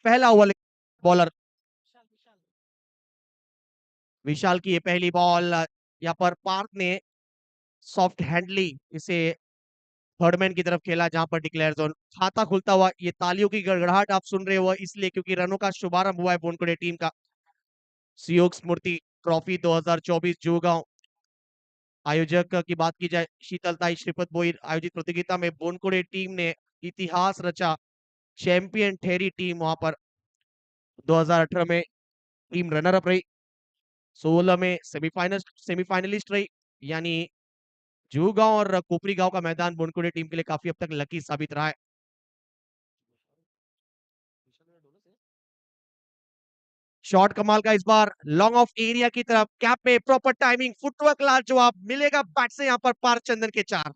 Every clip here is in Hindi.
पहला ओवर बॉलर विशाल की ये पहली बॉल, यहाँ पर पार्क ने सॉफ्ट हैंडली इसे थर्डमैन की तरफ खेला, जहां पर डिक्लेयर जोन खाता खुलता हुआ, ये तालियों की गड़गड़ाहट आप सुन रहे हो इसलिए क्योंकि रनों का शुभारंभ हुआ है बोनकुड़े टीम का। सहयोग स्मृति ट्रॉफी 2024 जुगांव आयोजक की बात की जाए, शीतलताई श्रीपत बोईर आयोजित प्रतियोगिता में बोनकुड़े टीम ने इतिहास रचा, चैंपियन ठहरी टीम। वहां पर 2018 में टीम रनर अप रही, 16 में सेमीफाइनलिस्ट रही, यानी जू गांव और कोपरी गांव का मैदान बोनकुड़े टीम के लिए काफी अब तक लकी साबित रहा है। शॉट कमाल का इस बार लॉन्ग ऑफ एरिया की तरफ, कैप में प्रॉपर टाइमिंग, फुटवर्क लाजवाब, मिलेगा बैट से यहां पर पार्थ चंदन के 4।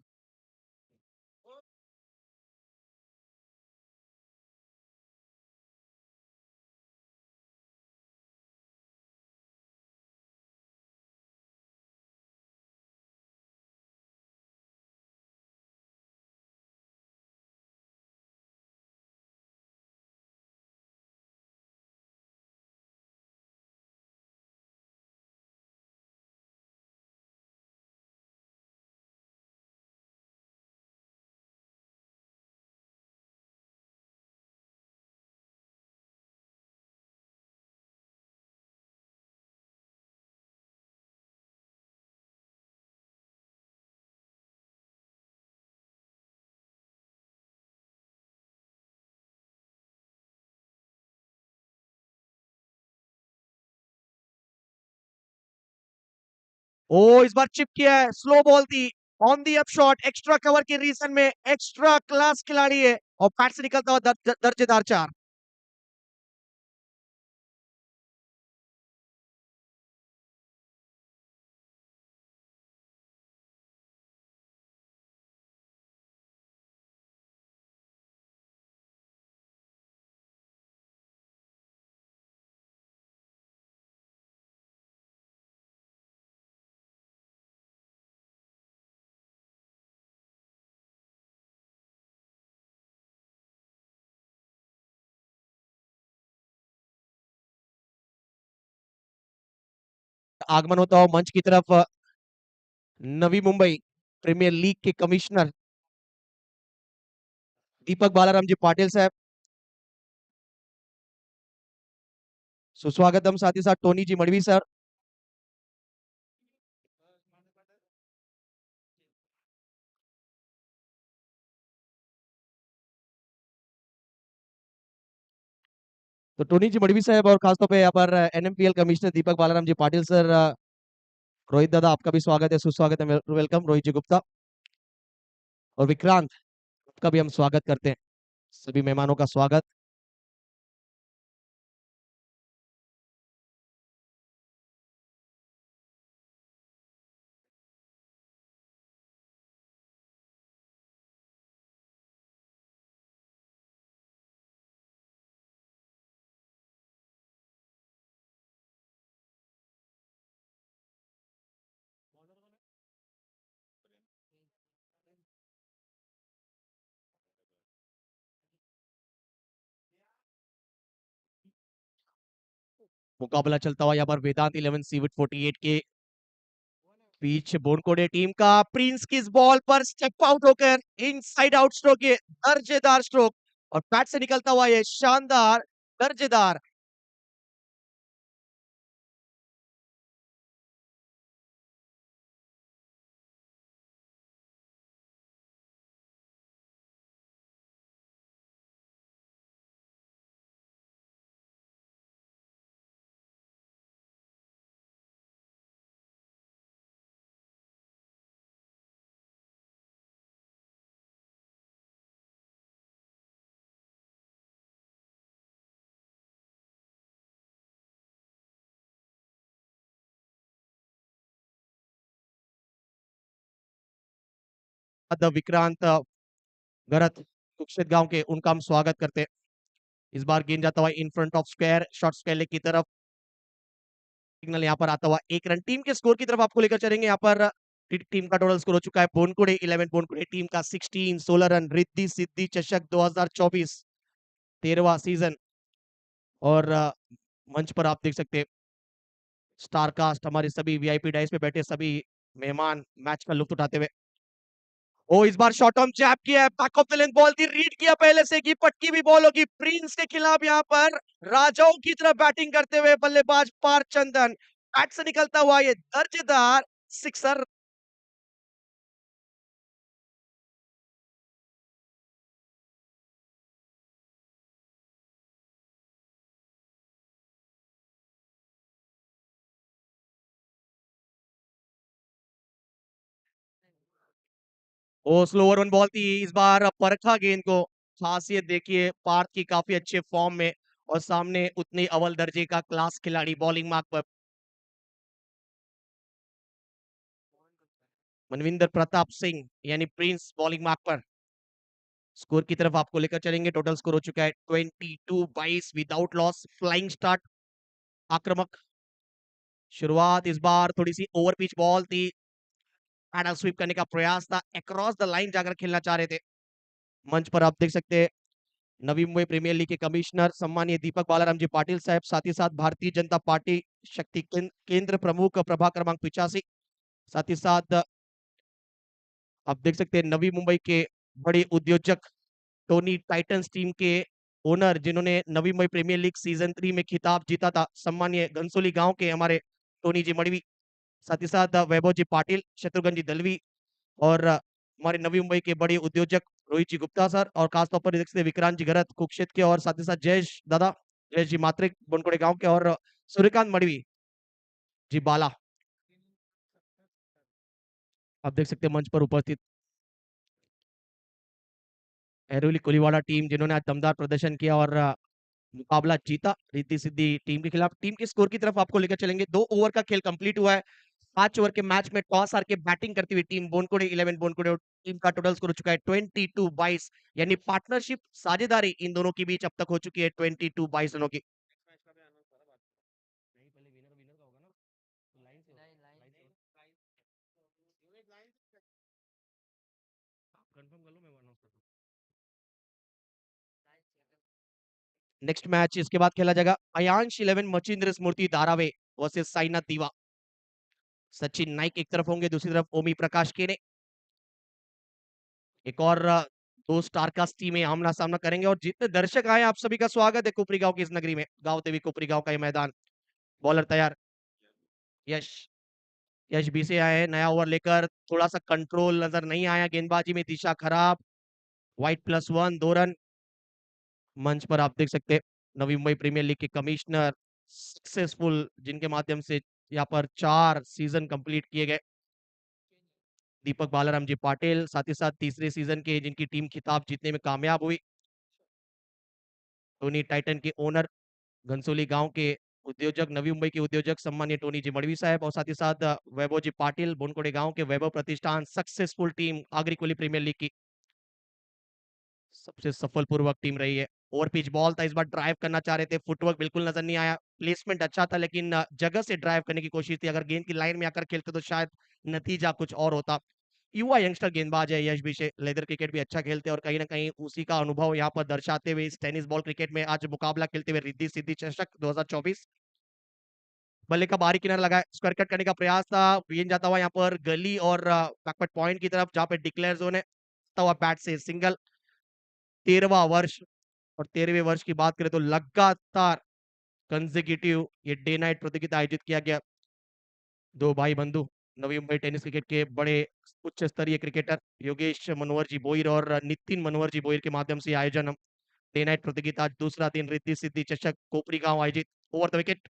ओ इस बार चिप किया है, स्लो बॉल थी, on the up shot, extra cover के रीजन में एक्स्ट्रा क्लास खिलाड़ी है और बैट से निकलता हुआ दर्जेदार 4। आगमन होता हुआ मंच की तरफ नवी मुंबई प्रीमियर लीग के कमिश्नर दीपक बालाराम जी पाटिल साहब, सुस्वागतम। साथ ही साथ टोनी जी मड़वी सर। तो टोनी जी मड़वी साहब और खासतौर पे यहाँ पर एनएमपीएल कमिश्नर दीपक बालाराम जी पाटिल सर, रोहित दादा आपका भी स्वागत है, सुस्वागत है, वेलकम रोहित जी गुप्ता और विक्रांत का भी हम स्वागत करते हैं, सभी मेहमानों का स्वागत। मुकाबला चलता हुआ यहाँ पर वेदांत 11 सीविट 48 के बीच बोनकोडे टीम का, प्रिंस की इस बॉल पर स्टेप आउट होकर इनसाइड आउट स्ट्रोक, ये दर्जेदार स्ट्रोक और बैट से निकलता हुआ ये शानदार दर्जेदार। विक्रांत गरत कुक्षित गांव के, उनका हम स्वागत करते हैं। इस बार गेंद जाता हुआ in front of square, short square की तरफ, सिग्नल यहाँ पर आता हुआ 1 रन। टीम के स्कोर की तरफ आपको लेकर चलेंगे। यहाँ पर टीम का टोटल स्कोर हो चुका है बोनकुड़े 11, बोनकुड़े टीम का 16 रन, रिद्धि सिद्धि चषक 2024 13वां सीजन और मंच पर आप देख सकते हैं स्टार कास्ट, हमारे सभी वीआईपी डाइस पे बैठे सभी मेहमान मैच का लुत्फ उठाते हुए। ओ इस बार शॉर्ट ऑन जैब किया है, back of the length ball थी, रीड किया पहले से कि पटकी भी बॉल होगी। प्रिंस के खिलाफ यहाँ पर राजाओं की तरफ बैटिंग करते हुए बल्लेबाज पार चंदन, बैट से निकलता हुआ ये दर्जेदार सिक्सर। ओ स्लो ओवर वन बॉल थी, इस बार परखा गेंद को। खासियत देखिए पार्थ की काफी अच्छे फॉर्म में, और सामने उतनी अव्वल दर्जे का क्लास खिलाड़ी बॉलिंग मार्क पर मनविंदर प्रताप सिंह यानी प्रिंस बॉलिंग मार्क पर। स्कोर की तरफ आपको लेकर चलेंगे। टोटल स्कोर हो चुका है 22-22 विदाउट लॉस। फ्लाइंग स्टार्ट, आक्रामक शुरुआत। इस बार थोड़ी सी ओवर पिच बॉल थी, पैडल स्वीप करने का प्रयास था, अक्रॉस द लाइन जाकर खेलना चाह रहे थे। मंच पर आप देख सकते हैं नवी मुंबई प्रीमियर लीग के कमिश्नर सम्मानीय दीपक बालाराम जी पाटिल साहब, साथ ही साथ भारतीय जनता पार्टी शक्ति केंद्र प्रमुख प्रभाग क्रमांक 85, साथ ही साथ आप देख सकते हैं नवी मुंबई के बड़े उद्योजक टोनी टाइटंस टीम के ओनर, जिन्होंने Navi Mumbai premiere league season 3 में खिताब जीता था, सम्मानीय घनसोली गांव के हमारे टोनी जी मड़वी, साथ ही साथ वैभव जी पाटिल, शत्रुघ्न जी दलवी, और हमारे नवी मुंबई के बड़े उद्योजक रोहित जी गुप्ता सर, और खासतौर पर देख सकते हैं विक्रांत जी गरत कुक्षेत्र के, और साथ ही साथ जयेश दादा, जयेश जी मात्रिक बनकोड़े गांव के, और सूर्यकांत मड़वी जी बाला। आप देख सकते हैं मंच पर उपस्थित एरोली कोलीवाड़ा टीम, जिन्होंने आज दमदार प्रदर्शन किया और मुकाबला जीता रिद्धि सिद्धि टीम के खिलाफ। टीम के स्कोर की तरफ आपको लेकर चलेंगे। 2 ओवर का खेल कंप्लीट हुआ है। 5 ओवर के मैच में टॉस हार के बैटिंग करती हुई टीम बोनकोड़े 11 बोनकोड़े टीम का टोटल स्कोर हो चुका है 22-22, यानी पार्टनरशिप साझेदारी इन दोनों के बीच अब तक हो चुकी है 22-22 रनों की। नेक्स्ट मैच इसके बाद खेला जाएगा अयांश 11 मचिंद्र स्मृति धारावे वर्सेस साइनाथ दीवा। सचिन नाइक एक तरफ होंगे, दूसरी तरफ ओमी प्रकाश केने। एक और दो स्टार कास्ट टीमें आमना सामना करेंगे, और जितने दर्शक आए आप सभी का स्वागत है कुपरी गांव की इस नगरी में। गांव देवी कुपरी गांव का ये मैदान। बॉलर तैयार, यश, यश बी से आए हैं नया ओवर लेकर। थोड़ा सा कंट्रोल नजर नहीं आया, गेंदबाजी में दिशा खराब। White +1 2 run. मंच पर आप देख सकते हैं नवी मुंबई प्रीमियर लीग के कमिश्नर, सक्सेसफुल, जिनके माध्यम से यहाँ पर 4 सीजन कंप्लीट किए गए, दीपक बालाराम जी पाटिल, साथ ही साथ तीसरे सीजन के जिनकी टीम खिताब जीतने में कामयाब हुई, टोनी टाइटन के ओनर, घनसोली गांव के उद्योजक, नवी मुंबई के उद्योजक सम्मान्य टोनी जी मड़वी साहब, और साथ ही साथ वैभव जी पाटिल बोनकोड़े गांव के Vaibhav Pratishthan. Successful team Aagri Premier League की सबसे सफलपूर्वक टीम रही है। ओवर पिच बॉल था, इस बार ड्राइव करना चाह रहे थे, फुटवर्क बिल्कुल नजर नहीं आया। प्लेसमेंट अच्छा था, लेकिन जगह से ड्राइव करने की कोशिश थी। अगर गेंद की लाइन में आकर खेलते तो शायद नतीजा कुछ और होता। युवा यंगस्टर गेंदबाज है यश भी, लेदर क्रिकेट भी अच्छा खेलते हैं, और कहीं ना कहीं उसी का अनुभव यहाँ पर दर्शाते हुए इस टेनिस बॉल क्रिकेट में आज मुकाबला खेलते हुए रिद्धि सिद्धि चषक 2024। बल्ले का बाहरी किनारा लगा, स्क्वायर कट करने का प्रयास था, गेंद जाता हुआ यहाँ पर गली और बैकवर्ड पॉइंट की तरफ, जहां पे डिक्लेयर जोन है, हुआ बैट से सिंगल। 13वां वर्ष, और 13वें वर्ष की बात करें तो लगातार कंसेक्यूटिव ये डे नाइट प्रतियोगिता आयोजित किया गया। दो भाई बंधु, नवी मुंबई टेनिस क्रिकेट के बड़े उच्च स्तरीय क्रिकेटर योगेश मनोहर जी बोईर और नितिन मनोहर जी बोईर के माध्यम से आयोजन। डे नाइट प्रतियोगिता आज दूसरा दिन, रिद्धि सिद्धि चषक कोपरी गांव आयोजित। Over the wicket,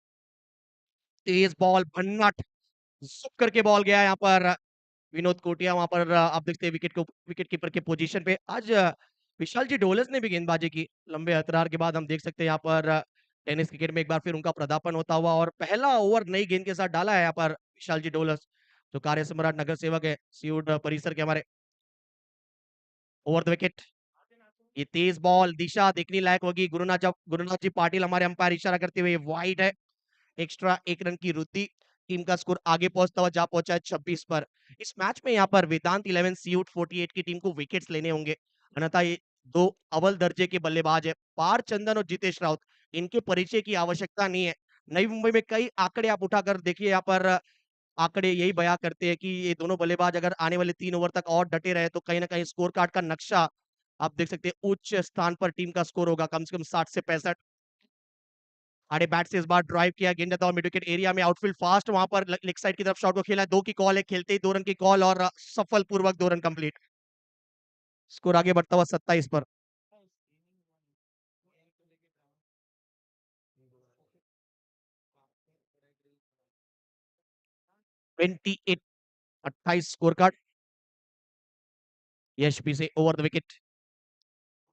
Tej ball भन्नाट जुक करके बॉल गया यहाँ पर। विनोद कोटिया वहां पर आप देखते हैं विकेट कीपर के पोजीशन पे। आज विशाल जी डोलस ने भी गेंदबाजी की, लंबे अतरार के बाद हम देख सकते हैं यहाँ पर टेनिस क्रिकेट में एक बार फिर उनका पदार्पण होता हुआ, और पहला ओवर नई गेंद के साथ डाला है यहाँ पर विशाल जी डोलस, जो कार्य सम्राट नगर सेवक है सीयूड परिसर के हमारे। ओवर द विकेट, ये तेज बॉल दिशा देखने लायक होगी। गुरुनाथ जी पाटिल हमारे अंपायर इशारा करते हुए वाइड है। एक्स्ट्रा 1 रन की वृद्धि, टीम का स्कोर आगे पहुंचता हुआ जा पहुंचा है 26 पर। इस मैच में यहाँ पर वेदांत 11 सीयूट 48 की टीम को विकेट्स लेने होंगे, अन्यथा ये दो अव्वल दर्जे के बल्लेबाज है पार चंदन और जितेश राउत, इनके परिचय की आवश्यकता नहीं है। नई मुंबई में कई आंकड़े आप उठाकर देखिए, यहाँ पर आंकड़े यही बयां करते हैं कि ये दोनों बल्लेबाज अगर आने वाले 3 ओवर तक और डटे रहे तो कहीं न कहीं स्कोर कार्ड का नक्शा आप देख सकते हैं, उच्च स्थान पर टीम का स्कोर होगा कम से कम 60 से 65। आड़े बैट से इस बार ड्राइव किया, गेंद जाता हुआ मिड विकेट एरिया में, आउटफील्ड फास्ट, वहां पर लेग साइड की तरफ शॉट को खेला, 2 की कॉल है, खेलते ही 2 रन की कॉल और सफल पूर्वक 2 रन कंप्लीट। स्कोर आगे बढ़ता हुआ 27 पर। 28, 28 स्कोर कार्ड। यश पी से ओवर द विकेट।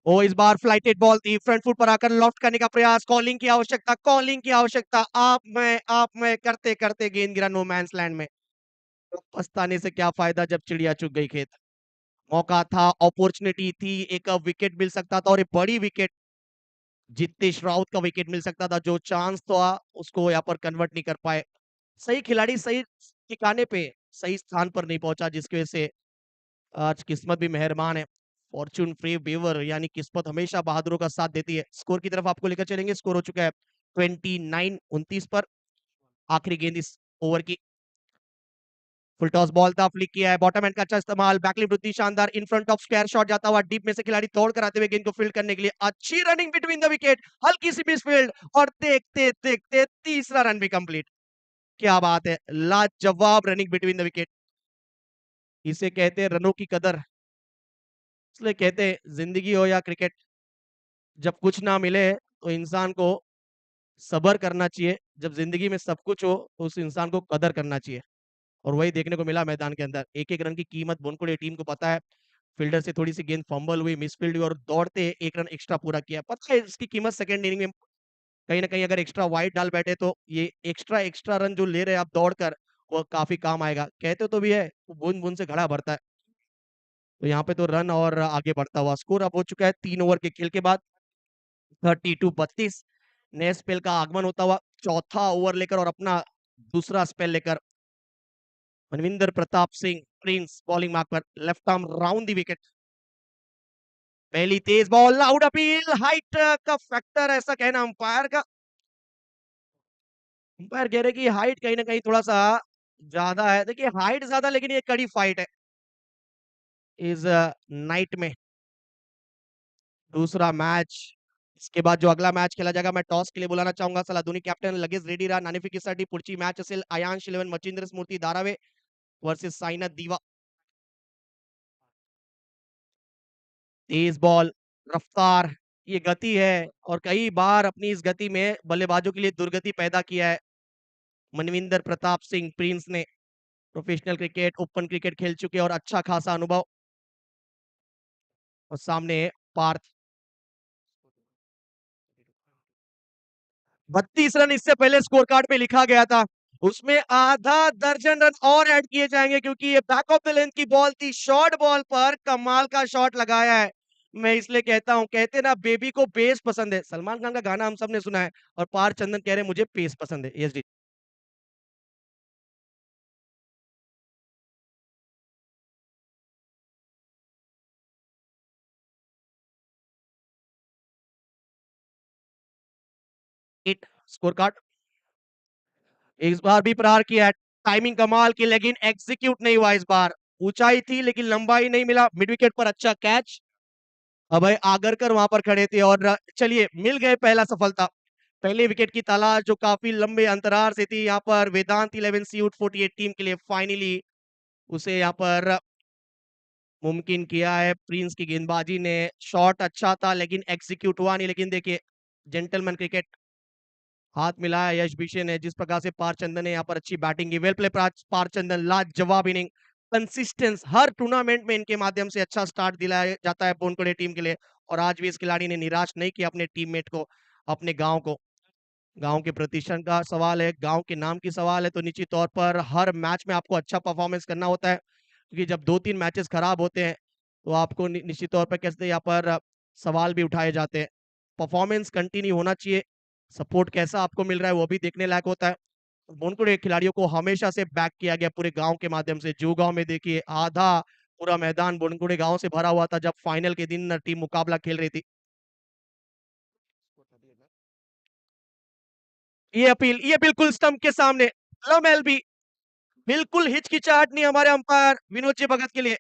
ओ इस बार फ्लाइटेड बॉल थी, फ्रंट फुट पर आकर लॉफ्ट करने का प्रयास, कॉलिंग की आवश्यकता, कॉलिंग की आवश्यकता, आप मैं करते करते गेंद गिरा नो मैंस लैंड में। तो पछताने से क्या फायदा जब चिड़िया चुग गई खेत। मौका था, अपॉर्चुनिटी थी, एक विकेट मिल सकता था और एक बड़ी विकेट, जितेश राउत का विकेट मिल सकता था, जो चांस था उसको यहाँ पर कन्वर्ट नहीं कर पाए। सही खिलाड़ी सही ठिकाने पे सही स्थान पर नहीं पहुंचा, जिसकी वजह से आज किस्मत भी मेहरबान है। फॉर्च्यून फ्री बेवर यानी किस्मत हमेशा बहादुरों का साथ देती है। स्कोर की तरफ आपको लेकर चलेंगे। स्कोर हो चुका है 29, 29 पर। आखिरी गेंद इस ओवर की। फुल टॉस बॉल था, फ्लिक किया है, बॉटम एंड का अच्छा इस्तेमाल, बैकलिफ्ट वृद्धि शानदार, in front of square shot जाता हुआ डीप में से खिलाड़ी दौड़ कर आते हुए गेंद को फील्ड करने के लिए, अच्छी रनिंग बिटवीन द विकेट, हल्की सी मिस फील्ड और देखते देखते तीसरा रन भी कंप्लीट। क्या बात है, लाजवाब रनिंग बिटवीन द विकेट। इसे कहते हैं रनों की कदर। इसलिए कहते हैं जिंदगी हो या क्रिकेट, जब कुछ ना मिले तो इंसान को सब्र करना चाहिए, जब जिंदगी में सब कुछ हो तो उस इंसान को कदर करना चाहिए। और वही देखने को मिला मैदान के अंदर। एक एक रन की कीमत बोनकुड़े टीम को पता है। फील्डर से थोड़ी सी गेंद फंबल हुई, मिसफील्ड हुई और दौड़ते एक रन एक्स्ट्रा पूरा किया, पता है इसकी कीमत सेकंड इनिंग में कहीं ना कहीं अगर एक्स्ट्रा वाइड डाल बैठे तो ये एक्स्ट्रा एक्स्ट्रा रन जो ले रहे हैं आप दौड़ कर, वो काफी काम आएगा। कहते तो भी है बूंद बूंद से घड़ा भरता है। तो यहाँ पे तो रन और आगे बढ़ता हुआ स्कोर अब हो चुका है 3 ओवर के खेल के बाद 32-32। नए स्पेल का आगमन होता हुआ चौथा ओवर लेकर और अपना दूसरा स्पेल लेकर मनविंदर प्रताप सिंह प्रिंस बॉलिंग मार्क पर, left arm round the wicket. पहली तेज बॉल, आउट अपील, हाइट का फैक्टर ऐसा कहना अंपायर का। अंपायर कह रहे कि हाइट कहीं ना कहीं थोड़ा सा ज्यादा है। देखिए हाइट ज्यादा लेकिन ये कड़ी फाइट है इस नाइट में। दूसरा मैच, इसके बाद जो अगला मैच खेला जाएगा मैं टॉस के लिए बुलाना चाहूंगा। सलादुनी कैप्टन लगेच रेडी रहा, नाणेफेकीसाठी पुढची मॅच असेल आयांश 11 मचिंद्र स्मृती धारावे वर्सेस साईनाथ दिवा। तेज बॉल, रफ्तार, ये गति है और कई बार अपनी इस गति में बल्लेबाजों के लिए दुर्गति पैदा किया है मनविंदर प्रताप सिंह प्रिंस ने। प्रोफेशनल क्रिकेट, ओपन क्रिकेट खेल चुके और अच्छा खासा अनुभव। और सामने पार्थ। 32 रन इससे पहले स्कोर कार्ड पे लिखा गया था, उसमें आधा दर्जन रन और ऐड किए जाएंगे क्योंकि ये बैक ऑफ द लेंथ की बॉल थी। शॉर्ट बॉल पर कमाल का शॉट लगाया है। मैं इसलिए कहता हूं, कहते ना बेबी को बेस पसंद है, सलमान खान का गाना हम सब ने सुना है और पार चंदन कह रहे हैं मुझे पेस पसंद है। यस जी। At scorecard. इस बार भी प्रहार किया है, टाइमिंग कमाल की लेकिन एग्जीक्यूट नहीं हुआ इस बार। ऊंचाई थी लेकिन लंबाई नहीं मिला। मिड विकेट पर अच्छा कैच, अभय आगरकर वहां पर खड़े थे और चलिए मिल गए पहला सफलता। पहले विकेट की तलाश जो काफी लंबे अंतराल से थी, यहाँ पर वेदांत 11 सीयूट 48 टीम के लिए फाइनली उसे यहाँ पर मुमकिन किया है। प्रिंस की गेंदबाजी ने, शॉट अच्छा था लेकिन एग्जीक्यूट हुआ नहीं। लेकिन देखिए जेंटलमैन क्रिकेट, हाथ मिलाया यश बिशे ने, जिस प्रकार से पारचंदन ने यहाँ पर अच्छी बैटिंग की। वेल प्ले पारचंदन, लाजवाब इनिंग, कंसिस्टेंस हर टूर्नामेंट में इनके माध्यम से अच्छा स्टार्ट दिलाया जाता है बोनकुड़े टीम के लिए। और आज भी इस खिलाड़ी ने निराश नहीं किया अपने टीममेट को, अपने गांव को। गांव के प्रतिष्ठा का सवाल है, गांव के नाम की सवाल है, तो निश्चित तौर पर हर मैच में आपको अच्छा परफॉर्मेंस करना होता है क्योंकि जब 2-3 मैचेस खराब होते हैं तो आपको निश्चित तौर पर कैसे यहाँ पर सवाल भी उठाए जाते हैं। परफॉर्मेंस कंटिन्यू होना चाहिए, सपोर्ट कैसा आपको मिल रहा है वो भी देखने लायक होता है। बोनकुड़े खिलाड़ियों को हमेशा से बैक किया गया पूरे गांव के माध्यम से। जो गांव में देखिए आधा पूरा मैदान बोनकुड़े गांव से भरा हुआ था जब फाइनल के दिन टीम मुकाबला खेल रही थी। ये बिल्कुल स्टंप के सामने लम एलबी, बिल्कुल हिचकिचाहट नहीं हमारे अंपायर विनोद जी भगत के लिए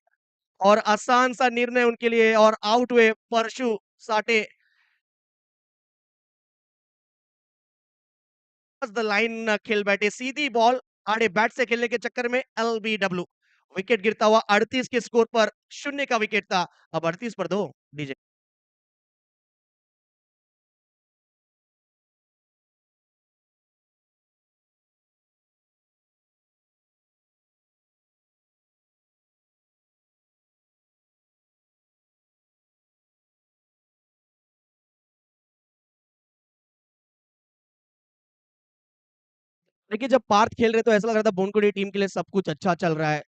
और आसान सा निर्णय उनके लिए और आउट हुए परशु साटे द लाइन खेल बैठे सीधी बॉल आड़े बैट से खेलने के चक्कर में एलबीडब्ल्यू विकेट गिरता हुआ 38 के स्कोर पर शून्य का विकेट था अब 38 पर दो डीजे देखिए जब पार्थ खेल रहे तो ऐसा लग रहा था बोनकुड़ी टीम के लिए सब कुछ अच्छा चल रहा है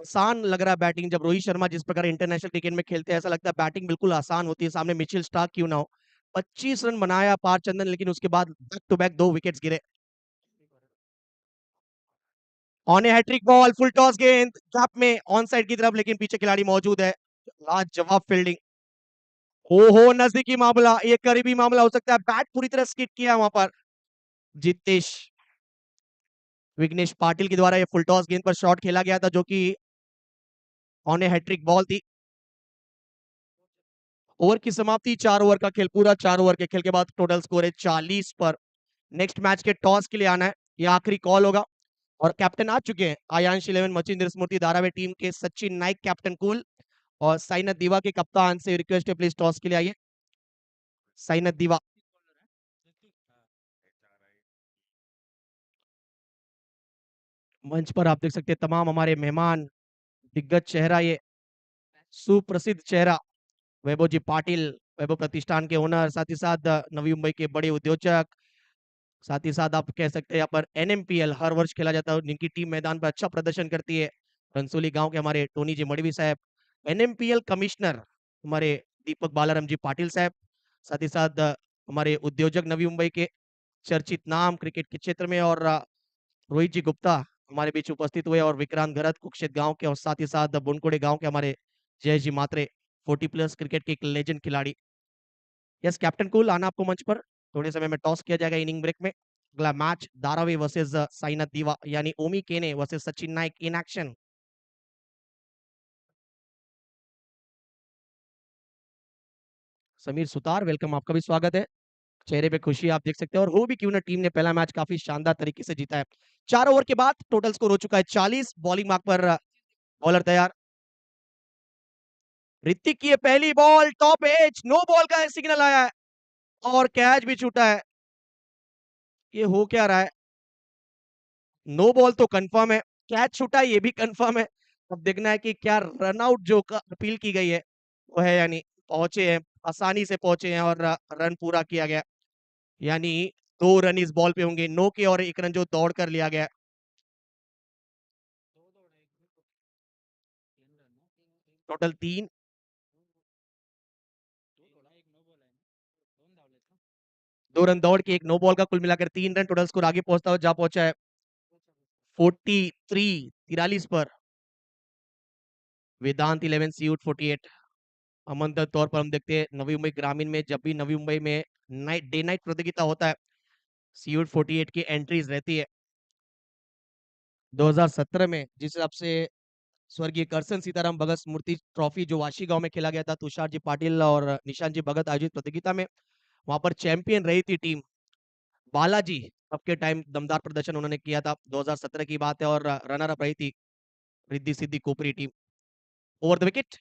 आसान लग रहा है बैटिंग जब रोहित शर्मा जिस प्रकार इंटरनेशनल क्रिकेट में खेलते हैं ऐसा लगता है बैटिंग बिल्कुल आसान होती है सामने मिचेल स्टार्क क्यों ना हो 25 रन बनाया पार चंदन लेकिन उसके बाद बैक टू बैक दो विकेट्स गिरे on a hat-trick ball full toss गेंद गैप में ऑन साइड की तरफ लेकिन पीछे खिलाड़ी मौजूद है लाजवाब फील्डिंग हो नजदीकी मामला ये करीबी मामला हो सकता है बैट पूरी तरह स्किट किया वहां पर जितेश विघ्नेश पाटिल के द्वारा ये फुल टॉस गेंद पर शॉट खेला गया था जो कि ऑन ए हैट्रिक बॉल थी ओवर की समाप्ति 4 ओवर का खेल पूरा 4 ओवर के खेल के बाद टोटल स्कोर है 40 पर नेक्स्ट मैच के टॉस के लिए आना है ये आखिरी कॉल होगा और कैप्टन आ चुके हैं आयांश 11 मचिंद्र स्मृति धारावी टीम के सचिन नाइक कैप्टन कूल और साइनत दीवा के कप्तान से रिक्वेस्ट है प्लीज टॉस के लिए आइए साइनत दीवा मंच पर आप देख सकते हैं तमाम हमारे मेहमान दिग्गज चेहरा ये सुप्रसिद्ध चेहरा वैभव जी पाटिल वैभव प्रतिष्ठान के ओनर साथ ही साथ नवी मुंबई के बड़े उद्योजक साथ ही साथ आप कह सकते हैं यहाँ पर एनएमपीएल हर वर्ष खेला जाता है जिनकी टीम मैदान पर अच्छा प्रदर्शन करती है रंसोली गांव के हमारे टोनी जी मड़वी साहब एनएमपीएल कमिश्नर हमारे दीपक बालाराम जी पाटिल साहब साथ ही साथ हमारे उद्योजक नवी मुंबई के चर्चित नाम क्रिकेट के क्षेत्र में और रोहित जी गुप्ता हमारे बीच उपस्थित हुए और विक्रांत गरत कुक्षेत गांव के और साथ ही साथ बुनकोड़े गांव के हमारे जय जी मात्रे 40+ क्रिकेट के एक लेजेंड खिलाड़ी यस कैप्टन कूल आना आपको मंच पर थोड़े समय में टॉस किया जाएगा इनिंग ब्रेक में अगला मैच धारावी वर्सेस साइनाथ दीवा यानी ओमी केने versus Sachin Naik in action Sameer Sutar welcome आपका भी स्वागत है चेहरे पे खुशी आप देख सकते हैं और हो भी क्यों ना टीम ने पहला मैच काफी शानदार तरीके से जीता है 4 ओवर के बाद टोटल स्कोर हो चुका है 40 बॉलिंग मार्क पर बॉलर तैयार ऋतिक की ये पहली ball top edge no ball का सिग्नल आया है और कैच भी छूटा है ये हो क्या रहा है नो बॉल तो कंफर्म है कैच छूटा ये भी कंफर्म है अब देखना है कि क्या रन आउट जो अपील की गई है वो है यानी पहुंचे हैं आसानी से पहुंचे हैं और रन पूरा किया गया यानी 2 रन इस बॉल पे होंगे नो के और 1 रन जो दौड़ कर लिया गया टोटल 3 2 रन दौड़ के एक नो बॉल का कुल मिलाकर 3 रन टोटल स्कोर आगे पहुंचता हुआ जा पहुंचा है 43 पर वेदांत 11 सीयूट 48 अमन तौर पर हम देखते हैं नवी मुंबई ग्रामीण में जब भी नवी मुंबई में नाइट डे नाइट प्रतियोगिता होता है सीयूट 48 की एंट्रीज रहती है 2017 में जिस हिसाब से स्वर्गीय करसन सीताराम भगत स्मृति ट्रॉफी जो वाशी गांव में खेला गया था तुषार जी पाटिल और निशांत जी भगत आयोजित प्रतियोगिता में वहां पर चैंपियन रही थी टीम बालाजी अब के टाइम दमदार प्रदर्शन उन्होंने किया था 2017 की बात है और रनर अप रही थी Riddhi Siddhi Kopri team over the wicket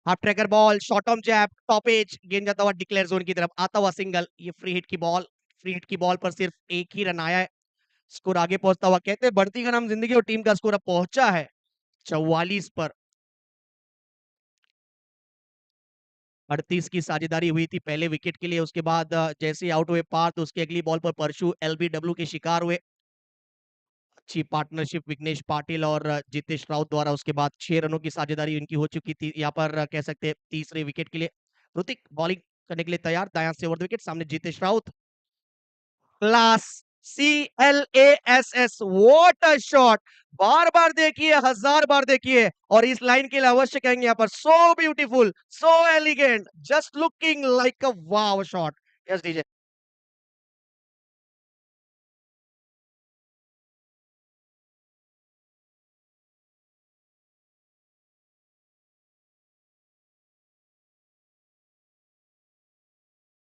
half tracker ball short on jab top edge गेंद जाता हुआ डिक्लेयर जोन की तरफ आता हुआ सिंगल ये फ्री हिट की बॉल फ्री हिट की बॉल पर सिर्फ एक ही रन आया है स्कोर आगे पहुंचता हुआ कहते हैं बढ़ती का नाम जिंदगी और टीम का स्कोर अब पहुंचा है 44 पर 38 की साझेदारी हुई थी पहले विकेट के लिए उसके बाद जैसे आउट हुए पार्थ उसके अगली बॉल पर परशु एलबीडब्ल्यू के शिकार हुए अच्छी पार्टनरशिप विघ्नेश पाटिल और जितेश राउत द्वारा उसके बाद 6 रनों की साझेदारी इनकी हो चुकी थी यहाँ पर कह सकते हैं तीसरे विकेट के लिए ऋतिक बॉलिंग करने के लिए तैयार दायां से ओवर द विकेट सामने Jitesh Raut class CLASS what a shot बार बार देखिए 1000 बार देखिए और इस लाइन के लिए अवश्य कहेंगे यहाँ पर so beautiful so elegant just looking like अ वाव शॉट यस डीजे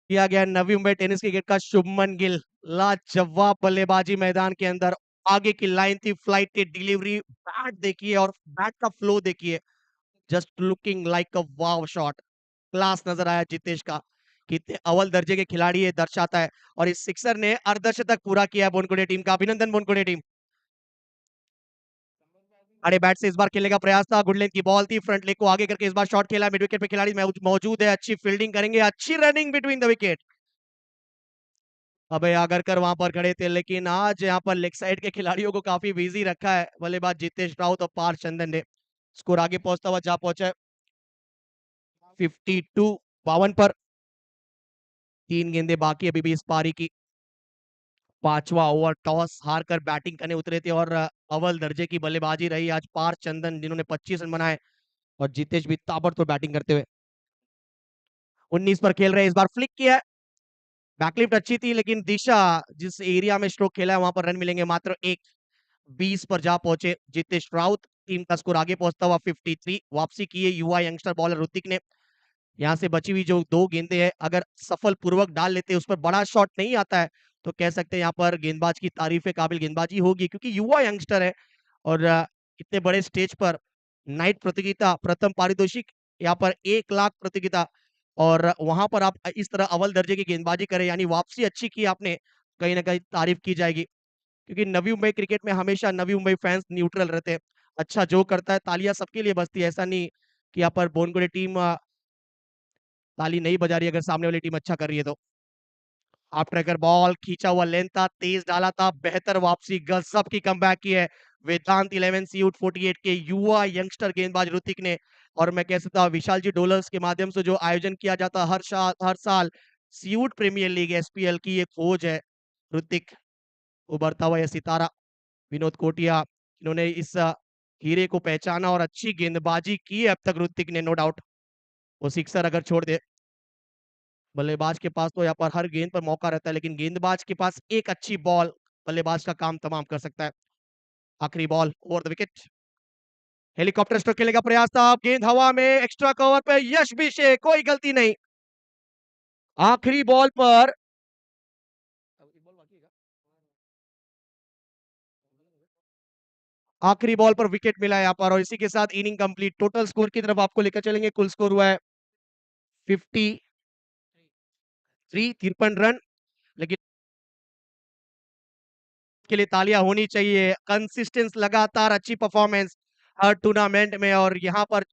किया गया नवी मुंबई टेनिस क्रिकेट का शुभमन गिल। लाजवाब बल्लेबाजी मैदान के अंदर, आगे की लाइन थी, फ्लाइट थी, डिलीवरी, बैट देखिए और बैट का फ्लो देखिए, जस्ट लुकिंग लाइक अ वाव शॉट। क्लास नजर आया जितेश का, कितने अव्वल दर्जे के खिलाड़ी ये दर्शाता है। और इस सिक्सर ने अर्धशतक पूरा किया है बोनकुड़े टीम का। अभिनंदन बोनकुड़े टीम। बड़े बैट से इस बार खेलने का प्रयास था, गुड लेंथ की बॉल थी, फ्रंट लेग को आगे करके इस बार शॉट खेला, मिड विकेट पे खिलाड़ी मौजूद है, अच्छी फील्डिंग करेंगे, अच्छी रनिंग बिटवीन द विकेट। अबे आगरकर वहां पर खड़े थे, लेकिन आज यहाँ पर लेग साइड के खिलाड़ियों को काफी बिजी रखा है बल्लेबाज जितेश राउत और पार्थ चंदन ने। स्कोर आगे पहुंचता हुआ जा पहुंचा है 52 52 पर। 3 गेंदे बाकी अभी भी इस पारी की। 5वां ओवर, टॉस हार कर बैटिंग करने उतरे थे और अव्वल दर्जे की बल्लेबाजी रही आज पार्थ चंदन, जिन्होंने 25 रन बनाए, और जितेश भी ताबड़तोड़ बैटिंग करते हुए। 19 पर खेल रहे, इस बार फ्लिक किया है, बैकलिफ्ट अच्छी थी, लेकिन दिशा जिस एरिया में स्ट्रोक खेला है वहां पर रन मिलेंगे मात्र एक। 20 पर जा पहुंचे जितेश राउत। टीम का स्कोर आगे पहुंचता हुआ 53। वापसी की है युवा यंगस्टर बॉलर ऋतिक ने। यहाँ से बची हुई जो 2 गेंदे हैं, अगर सफल पूर्वक डाल लेते हैं, उस पर बड़ा शॉट नहीं आता है, तो कह सकते हैं यहाँ पर गेंदबाज की तारीफे काबिल गेंदबाजी होगी, क्योंकि युवा यंगस्टर है। और इतने बड़े स्टेज पर नाइट प्रतियोगिता, प्रथम पारितोषिक यहाँ पर 1 लाख प्रतियोगिता, और वहां पर आप इस तरह अव्वल दर्जे की गेंदबाजी करें, यानी वापसी अच्छी की आपने, कहीं ना कहीं तारीफ की जाएगी। क्योंकि नवी मुंबई क्रिकेट में हमेशा नवी मुंबई फैंस न्यूट्रल रहते हैं। अच्छा जो करता है तालियां सबके लिए बजती है, ऐसा नहीं कि यहाँ पर बोनगुड़े टीम ताली नहीं बजा रही अगर सामने वाली टीम अच्छा कर रही है तो। हाफ ट्रैकर बॉल, खींचा हुआ लेंथ था, तेज डाला था, बेहतर वापसी, गजब की कमबैक की है वेदांत 11 सीयूट 48 के युवा यंगस्टर गेंदबाज ऋतिक ने। और मैं कह सकता हूँ विशाल जी डोलर्स के माध्यम से जो आयोजन किया जाता है हर साल सीयूट प्रीमियर लीग एसपीएल की एक खोज है ऋतिक, उभरता हुआ यह सितारा विनोद कोटिया, इन्होंने इस हीरे को पहचाना और अच्छी गेंदबाजी की है अब तक ऋतिक ने, नो डाउट। वो सिक्सर अगर छोड़ दे, बल्लेबाज के पास तो यहाँ पर हर गेंद पर मौका रहता है, लेकिन गेंदबाज के पास एक अच्छी बॉल बल्लेबाज का काम तमाम कर सकता है। आखिरी ball over the wicket, helicopter stroke खेलने का प्रयास था, गेंद हवा में, एक्स्ट्रा कवर पे यश भी से, कोई गलती नहीं। आखिरी बॉल पर आखिरी बॉल पर विकेट मिला यहाँ पर, और इसी के साथ इनिंग कंप्लीट। टोटल स्कोर की तरफ आपको लेकर चलेंगे, कुल स्कोर हुआ है 53, 53 रन। लेकिन के लिए तालियां होनी चाहिए, कंसिस्टेंस, लगातार अच्छी परफॉर्मेंस हर टूर्नामेंट में। और यहाँ पर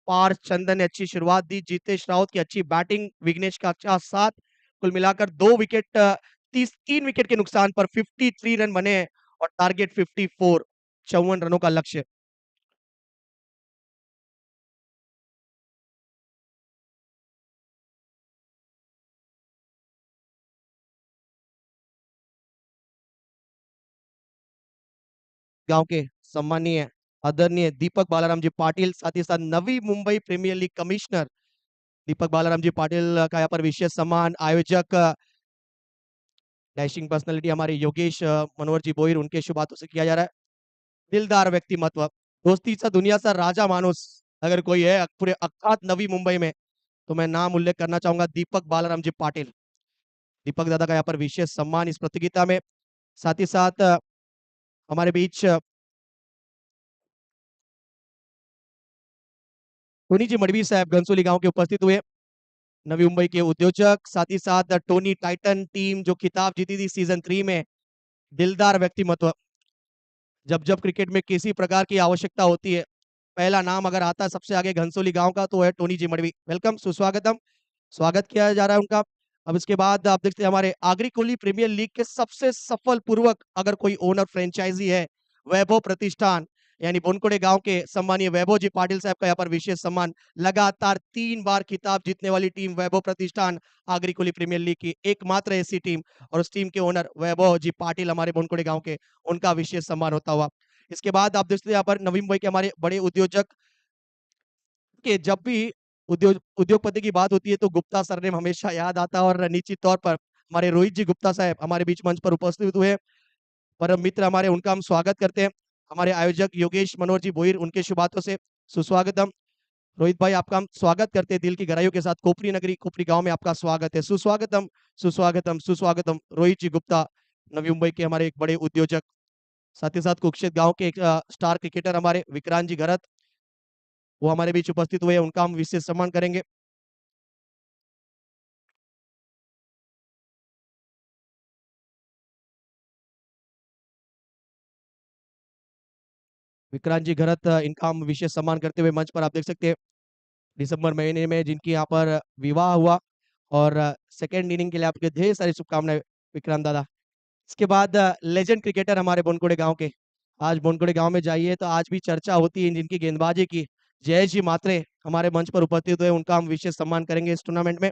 पार्थ चंदन ने अच्छी शुरुआत दी, जितेश राउत की अच्छी बैटिंग, विघ्नेश का अच्छा साथ, कुल मिलाकर 2 विकेट, 3 विकेट के नुकसान पर 53 रन बने हैं, और टारगेट 54, 54 रनों का लक्ष्य। गांव के सम्मानीय आदरणीय दीपक बालाराम जी पाटिल, साथ ही साथ Navi Mumbai premiere league commissioner दीपक बालाराम जी पाटिल का यहाँ पर विशेष सम्मान, आयोजक डैशिंग पर्सनालिटी हमारे योगेश मनोहर जी बोहिर, उनके शुभ हाथों से किया जा रहा है। दिलदार व्यक्तिमत्व, दोस्ती सा दुनिया सा राजा मानुस अगर कोई है पूरे अखात नवी मुंबई में, तो मैं नाम उल्लेख करना चाहूंगा दीपक बालाराम जी पाटिल। दीपक दादा का यहाँ पर विशेष सम्मान इस प्रतियोगिता में। साथ ही साथ हमारे बीच टोनी जी मडवी साहब घनसोली गांव के उपस्थित हुए, नवी मुंबई के उद्योजक, साथ ही साथ टोनी टाइटन टीम जो खिताब जीती थी सीजन 3 में। दिलदार व्यक्तिमत्व, जब जब क्रिकेट में किसी प्रकार की आवश्यकता होती है, पहला नाम अगर आता है सबसे आगे घनसोली गांव का, तो है टोनी जी मडवी। वेलकम, सुस्वागतम, स्वागत किया जा रहा है उनका। अब इसके बाद आप देखते हैं हमारे आगरी कोहली प्रीमियर लीग के सबसे सफल पूर्वक अगर कोई ओनर फ्रेंचाइजी है, वैभव प्रतिष्ठान, यानी बोनकोड़े गांव के सम्मानीय वैभव जी पाटिल साहब का यहाँ पर विशेष सम्मान। लगातार 3 बार खिताब जीतने वाली टीम वैभव प्रतिष्ठान, आगरी कोहली प्रीमियर लीग की एकमात्र ऐसी टीम, और उस टीम के ओनर वैभव जी पाटिल हमारे बोनकोड़े गांव के, उनका विशेष सम्मान होता हुआ। इसके बाद आप देखते हैं यहाँ पर नवी मुंबई के हमारे बड़े उद्योजक के, जब भी उद्योगपति की बात होती है तो गुप्ता सरनेम हमेशा याद आता है, और निश्चित तौर पर हमारे रोहित जी गुप्ता साहब हमारे बीच मंच पर उपस्थित हुए, परम मित्र हमारे, उनका हम स्वागत करते हैं। हमारे आयोजक योगेश मनोहर जी बोहिर, उनके शुभ हाथों से सुस्वागतम। रोहित भाई आपका हम स्वागत करते हैं दिल की गहराइयों के साथ। कोपरी नगरी कोपरी गांव में आपका स्वागत है। सुस्वागतम सुस्वागतम सुस्वागतम। रोहित जी गुप्ता, नवी मुंबई के हमारे एक बड़े उद्योजक, साथ ही साथ कुक्षेत्र गांव के एक स्टार क्रिकेटर हमारे विक्रांत जी घरत, वो हमारे बीच उपस्थित हुए, उनका हम विशेष सम्मान करेंगे। विक्रांत जी घरत, इनका हम विशेष सम्मान करते हुए मंच पर आप देख सकते हैं दिसंबर महीने में जिनकी यहाँ पर विवाह हुआ, और सेकेंड इनिंग के लिए आपके ढेर सारी शुभकामनाएं विक्रांत दादा। इसके बाद लेजेंड क्रिकेटर हमारे बोनकोड़े गांव के, आज बोनकोड़े गांव में जाइए तो आज भी चर्चा होती है जिनकी गेंदबाजी की, जय जी मात्रे हमारे मंच पर उपस्थित हुए, उनका हम विशेष सम्मान करेंगे इस टूर्नामेंट में।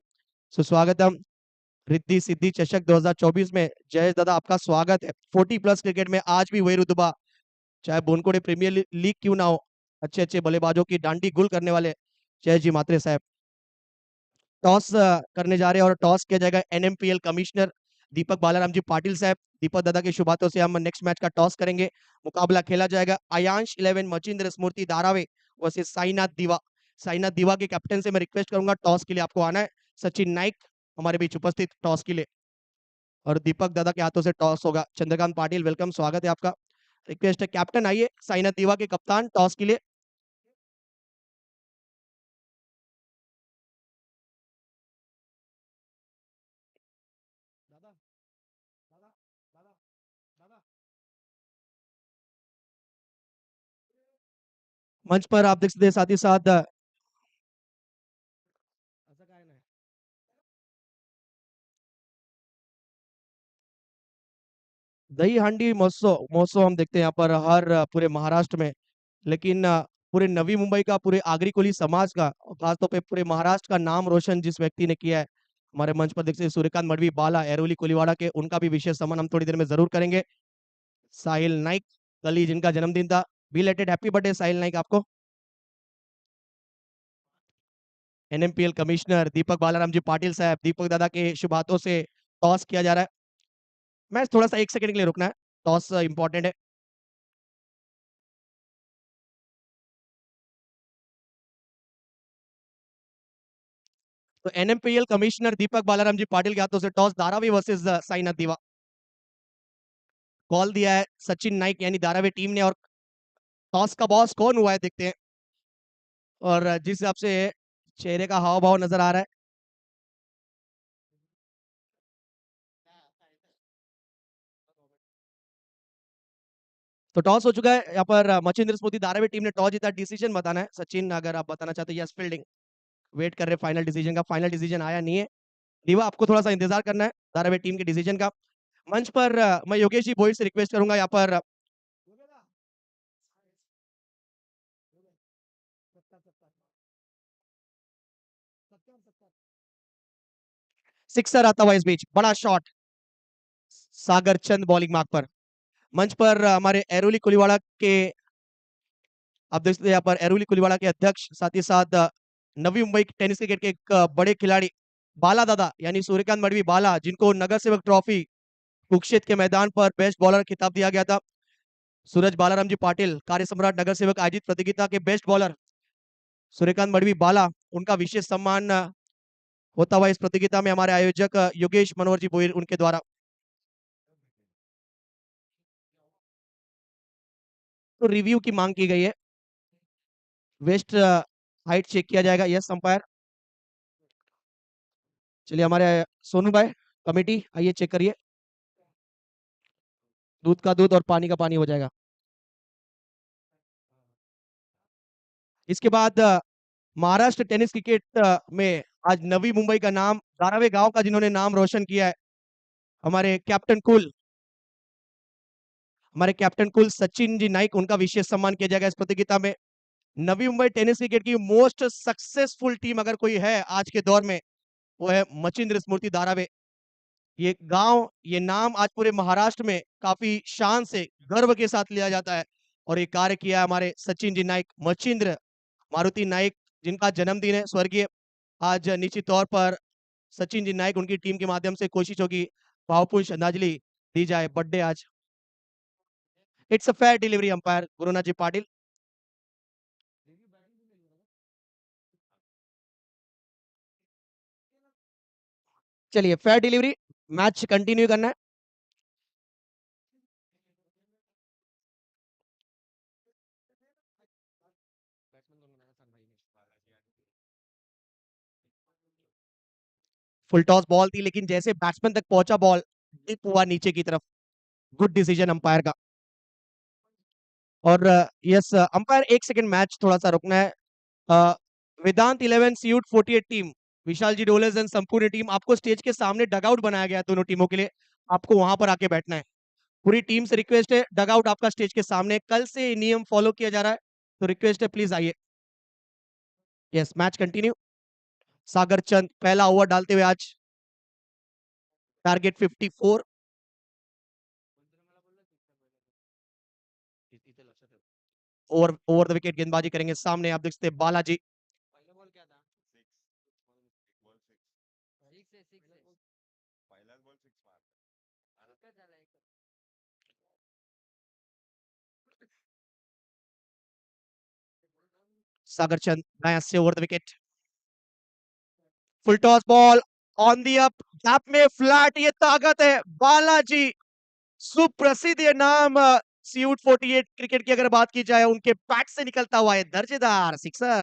सुस्वागतम। रिद्धि सिद्धि चषक 2024 में जय दादा आपका स्वागत है। 40+ क्रिकेट में आज भी वही रुतबा, चाहे बोनकोड़े प्रीमियर लीग क्यों ना हो, अच्छे अच्छे बल्लेबाजों की डांडी गुल करने वाले जय जी मात्रे साहब। टॉस करने जा रहे हैं और टॉस किया जाएगा एनएमपीएल कमिश्नर दीपक बालाराम जी पाटिल साहब। दीपक दादा के शुभ हाथों से हम नेक्स्ट मैच का टॉस करेंगे। मुकाबला खेला जाएगा अयांश 11 मचिंद्र स्मृति धारावे वर्सेस साईनाथ दीवा। साईनाथ दीवा के कैप्टन से मैं रिक्वेस्ट करूंगा टॉस के लिए आपको आना है। सचिन नाइक हमारे बीच उपस्थित टॉस के लिए, और दीपक दादा के हाथों से टॉस होगा। चंद्रकांत पाटिल वेलकम, स्वागत है आपका। रिक्वेस्ट है कैप्टन आइए, साईनाथ दीवा के कप्तान टॉस के लिए। दादा दादा दादा दादा मंच पर आप देख सकते हैं, साथ ही साथ ऐसा काय नाही। दही हांडी महोत्सव महोत्सव हम देखते हैं यहाँ पर हर पूरे महाराष्ट्र में, लेकिन पूरे नवी मुंबई का, पूरे आगरी कोली समाज का, और खासतौर पे पूरे महाराष्ट्र का नाम रोशन जिस व्यक्ति ने किया है, हमारे मंच पर देखते हैं सूर्यकांत मडवी बाला एरोली कोलीवाड़ा के, उनका भी विशेष सम्मान हम थोड़ी देर में जरूर करेंगे। साहिल नाइक, कल ही जिनका जन्मदिन था, बिलेटेड हैप्पी बर्थडे साहिल नाइक आपको। एनएमपीएल कमिश्नर दीपक बालाराम जी पाटिल साहब, दीपक दादा के शुभ हाथों से टॉस किया जा रहा है। मैच थोड़ा सा 1 सेकंड के लिए रुकना है, टॉस इंपॉर्टेंट है। तो एनएमपीएल कमिश्नर दीपक बालाराम जी पाटिल के हाथों से टॉस, धारावी वर्सेस साईनाथ दीवा। कॉल दिया है सचिन नाइक यानी धारावी टीम ने, और टॉस का बॉस कौन हुआ है देखते हैं, और जिस हिसाब से चेहरे का हाव भाव नजर आ रहा है। तो टॉस हो चुका है यहाँ पर, मचिंद्र स्मृति धारावी टीम ने टॉस जीता। डिसीजन बताना है सचिन, अगर आप बताना चाहते हैं। यस फील्डिंग, वेट कर रहे फाइनल डिसीजन का, फाइनल डिसीजन आया नहीं है। दीवा आपको थोड़ा सा इंतजार करना है धारावी टीम के डिसीजन का। मंच पर मैं योगेश जी बोई से रिक्वेस्ट करूंगा यहाँ पर, सिक्सर आता हुआ इस बीच, बड़ा शॉट, सागर चंद बॉलिंग मार्क पर। मंच पर हमारे एरोली कुलीवाड़ा के, आप देख सकते हैं यहाँ पर एरोली कुलीवाड़ा के अध्यक्ष, साथ ही साथ नवी मुंबई टेनिस क्रिकेट के एक बड़े खिलाड़ी बाला दादा यानी सूर्यकांत मडवी बाला, जिनको नगर सेवक ट्रॉफी कुरुक्षेत्र के मैदान पर बेस्ट बॉलर खिताब दिया गया था। सूरज बालाराम जी पाटिल, कार्य सम्राट नगर सेवक आयोजित प्रतियोगिता के बेस्ट बॉलर सूर्यकांत मडवी बाला, उनका विशेष सम्मान होता हुआ इस प्रतियोगिता में हमारे आयोजक योगेश मनोहर जी बोईर उनके द्वारा। तो रिव्यू की मांग की गई है, वेस्ट हाइट चेक किया जाएगा। Yes umpire. चलिए हमारे सोनू भाई, कमेटी आइए चेक करिए, दूध का दूध और पानी का पानी हो जाएगा। इसके बाद महाराष्ट्र टेनिस क्रिकेट में आज नवी मुंबई का नाम, धारावे गांव का जिन्होंने नाम रोशन किया है, हमारे कैप्टन कुल, हमारे कैप्टन कुल सचिन जी नाइक, उनका विशेष सम्मान किया जाएगा इस प्रतियोगिता में। नवी मुंबई टेनिस क्रिकेट की मोस्ट सक्सेसफुल टीम अगर कोई है आज के दौर में, वो है मचिंद्र स्मृति धारावे। ये गांव, ये नाम आज पूरे महाराष्ट्र में काफी शान से, गर्व के साथ लिया जाता है, और ये कार्य किया है हमारे सचिन जी नाइक, मचिंद्र मारुति नाइक, जिनका जन्मदिन है स्वर्गीय। आज निश्चित तौर पर सचिन जी नाइक, उनकी टीम के माध्यम से कोशिश होगी भावपूर्ण श्रद्धांजलि दी जाए। बर्थडे आज, it's a fair delivery umpire Gurunath ji Patil. चलिए फेयर डिलीवरी, मैच कंटिन्यू करना है। फुल टॉस बॉल थी, लेकिन जैसे बैट्समैन तक पहुंचा बॉल डिप हुआ नीचे की तरफ। गुड डिसीजन अंपायर का। और यस अंपायर, एक सेकंड, मैच थोड़ा सा रुकना है। अ, वेदांत 11 सीयूट 48 टीम, विशाल जी डोलेज एंड संपूर्ण टीम, आपको स्टेज के सामने डगआउट बनाया गया है दोनों टीमों के लिए। आपको वहां पर आके बैठना है। पूरी टीम से रिक्वेस्ट है, डगआउट आपका स्टेज के सामने। कल से नियम फॉलो किया जा रहा है, तो रिक्वेस्ट है प्लीज आइए। Yes, match continue. Sagar Chand पहला ओवर डालते हुए आज। Target 54। Over over the wicket गेंदबाजी करेंगे। सामने आप देख सकते हैं बालाजी। सागर चंद नया से over the wicket. Full toss ball on the up, gap में फ्लैट, ये ताकत है बालाजी। सुप्रसिद्ध ये नाम सीयूट 48 क्रिकेट की अगर बात की जाए, उनके बैट से निकलता हुआ है दर्जेदार सिक्सर।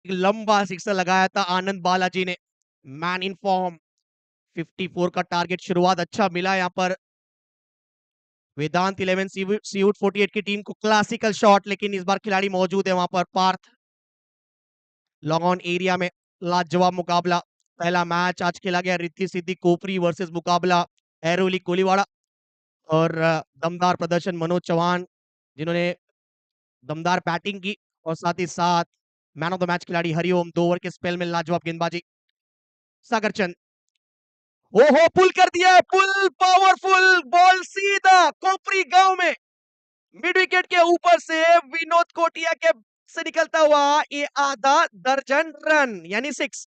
लंबा सिक्सर लगाया था आनंद बालाजी ने। Man in form. 54 का टारगेट, शुरुआत अच्छा मिला यहाँ पर वेदांत 11 सीयूट 48 की टीम को। क्लासिकल शॉट, लेकिन इस बार खिलाड़ी मौजूद है वहां पर पार्थ। लॉन्ग ऑन एरिया में लाजवाब मुकाबला। पहला मैच आज खेला गया रिद्धि सिद्धि कोपरी वर्सेस मुकाबला एरोली कोलीवाड़ा। और दमदार प्रदर्शन मनोज चौहान, जिन्होंने दमदार बैटिंग की, और साथ ही साथ मैन ऑफ द मैच खिलाड़ी हरिओम, 2 ओवर के स्पेल में लाजवाब गेंदबाजी। सागर चंद, ओहो पुल कर दिया, पुल पावरफुल बॉल सीधा कोपरी गांव में। मिड विकेट के ऊपर से विनोद कोटिया के से निकलता हुआ ये आधा दर्जन रन, यानी 6।